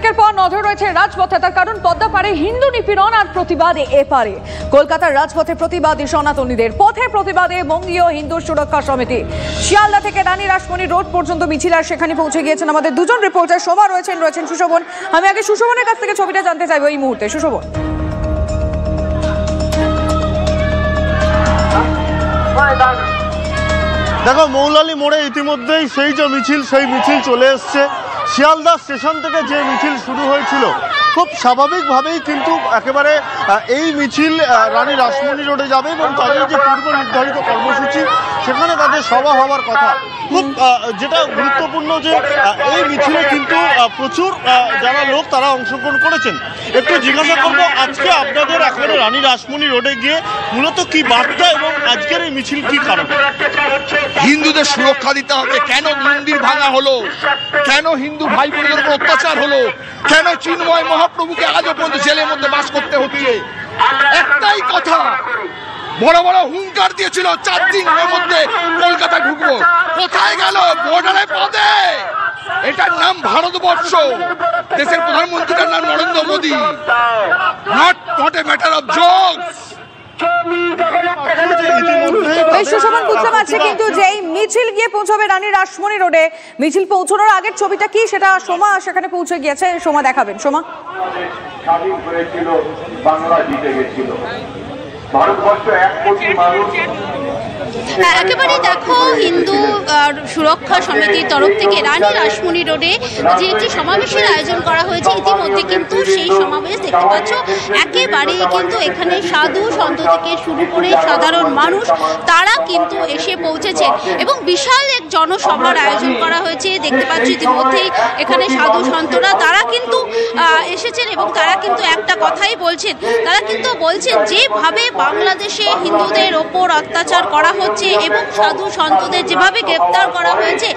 একের পর নজর রয়েছে রাজপথে, তার কারণ পদ্মা পারে হিন্দু নিপীড়ন আর প্রতিবাদে এপারে কলকাতার রাজপথে প্রতিবাদী সনাতনীদের, পথে প্রতিবাদে বঙ্গীয় হিন্দু সুরক্ষা সমিতি। শিয়ালদা থেকে রানী রাসমণি রোড পর্যন্ত মিছিল, আর সেখানে পৌঁছে গিয়েছেন আমাদের দুজন রিপোর্টার। শোভা রয়েছেন সুশোভন। আমি আগে সুশোভনের কাছ থেকে ছবিটা জানতে চাইবো এই মুহূর্তে। সুশোভন, দেখো মৌলালি মোড়ে ইতিমধ্যেই সেই যে মিছিল, সেই মিছিল চলে এসছে। শিয়ালদা স্টেশন থেকে যে মিছিল শুরু হয়েছিল খুব স্বাভাবিকভাবেই কিন্তু একেবারে এই মিছিল রানী রাসমণি রোডে যাবে এবং তাদের যে পূর্ব নির্ধারিত কর্মসূচি সেখানে তাদের সভা হওয়ার কথা। খুব যেটা গুরুত্বপূর্ণ যে এই মিছিলে কিন্তু প্রচুর যারা লোক তারা অংশগ্রহণ করেছেন। একটু জিজ্ঞাসা করবো আজকে আপনাদের একেবারে রানী রাসমণি রোডে গিয়ে মূলত কি বার্তা এবং আজকের এই মিছিল কি কারণ? হিন্দুদের সুরক্ষা দিতে হবে। কেন মন্দির ভাঙা হলো, কেন হিন্দু ভাই বোনদের উপর অত্যাচার হলো, কেন চিন্ময় মহাপ্রভুকে আজও পর্যন্ত জেলের মধ্যে বাস করতে হচ্ছে, একটাই কথা। বড় বড় হুঙ্কার দিয়েছিল 4 দিনের মধ্যে কলকাতা ঢুকবো, কোথায় গেল? বর্ডারে পদে। এটার নাম ভারতবর্ষ, দেশের প্রধানমন্ত্রীর নাম Narendra Modi. Not a matter of jokes. Sushovan, বুঝতে পারছি কিন্তু যে মিছিল গিয়ে পৌঁছবে রানী রাসমণি রোডে, মিছিল পৌঁছানোর আগের ছবিটা কি সেটা সোমা সেখানে পৌঁছে গিয়েছে। সোমা দেখাবেন। সোমা, স্বাধীন হয়েছিল, বাংলা জিতে গেছিল, ভারতবর্ষ 1 কোটি মানুষ। একেবারে দেখো, হিন্দু সুরক্ষা সমিতির তরফ থেকে রানী রাসমণি রোডে যে একটি সমাবেশের আয়োজন করা হয়েছে, ইতিমধ্যে কিন্তু সেই সমাবেশ দেখতে পাচ্ছ একেবারে কিন্তু এখানে সাধু সন্ত থেকে শুরু করে সাধারণ মানুষ তারা কিন্তু এসে পৌঁছেছেন এবং বিশাল এক জনসভার আয়োজন করা হয়েছে। দেখতে পাচ্ছ ইতিমধ্যেই এখানে সাধু সন্তরা তারা কিন্তু এসেছেন এবং তারা কিন্তু একটা কথাই বলছেন, তারা কিন্তু বলছেন যেভাবে বাংলাদেশে হিন্দুদের ওপর অত্যাচার করা হচ্ছে এবং সাধু সন্তদের যেভাবে গ্রেপ্তার করা হয়েছে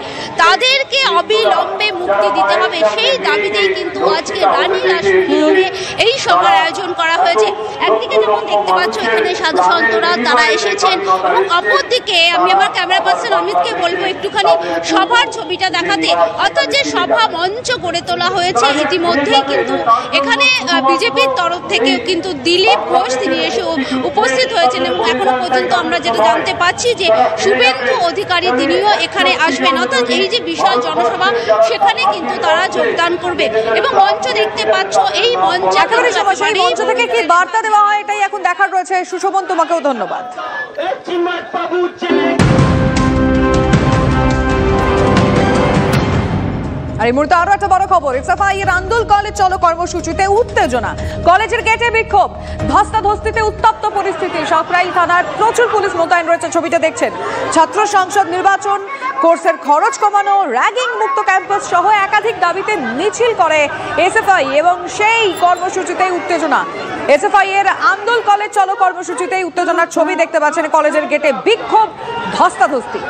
তাদেরকে অবিলম্বে মুক্তি দিতে হবে, সেই দাবিতেই কিন্তু আজকে রানী রাসমণি এই সভার আয়োজন করা হয়েছে। একদিকে যেমন দেখতে পাচ্ছ এখানে সাধু সন্তরা তারা এসেছেন এবং অপরদিকে আমি আমার ক্যামেরা পার্সন অমিতকে বলবো একটুখানি সভার ছবিটা দেখাতে। অর্থাৎ যে সভা মঞ্চ গড়ে তোলা হয়েছে ইতিমধ্যেই কিন্তু এখানে বিজেপির তরফ থেকে কিন্তু দিলীপ ঘোষ তিনি এসে উপস্থিত হয়েছেন এবং এখনো পর্যন্ত আমরা যেটা জানতে পাচ্ছি যে শুভেন্দু অধিকারী তিনিও এখানে আসবেন। অর্থাৎ এই যে বিশাল জনসভা সেখানে কিন্তু তারা যোগদান করবে এবং মঞ্চ দেখতে পাচ্ছ এই মঞ্চ থেকে কি বার্তা দেওয়া হয় এটাই এখন দেখার রয়েছে। সুশোভন, তোমাকেও ধন্যবাদ। আর এই মুহূর্তে আরো একটা বড় খবর, এসএফআই এর আন্দোলন কলেজ চলো কর্মসূচিতে উত্তেজনা, কলেজের গেটে বিক্ষোভ, ধস্তাধস্তিতে উত্তপ্ত পরিস্থিতি, সাঁকরাইল থানার প্রচুর পুলিশ মোতায়েন রয়েছে। ছবিটা দেখছেন। ছাত্র সংসদ নির্বাচন, কোর্সের খরচ কমানো, র্যাগিং মুক্ত ক্যাম্পাস সহ একাধিক দাবিতে মিছিল করে এসএফআই এবং সেই কর্মসূচিতে উত্তেজনা। এসএফআই এর আন্দোলন কলেজ চলো কর্মসূচিতে উত্তেজনার ছবি দেখতে পাচ্ছেন। কলেজের গেটে বিক্ষোভ, ধস্তাধস্তি।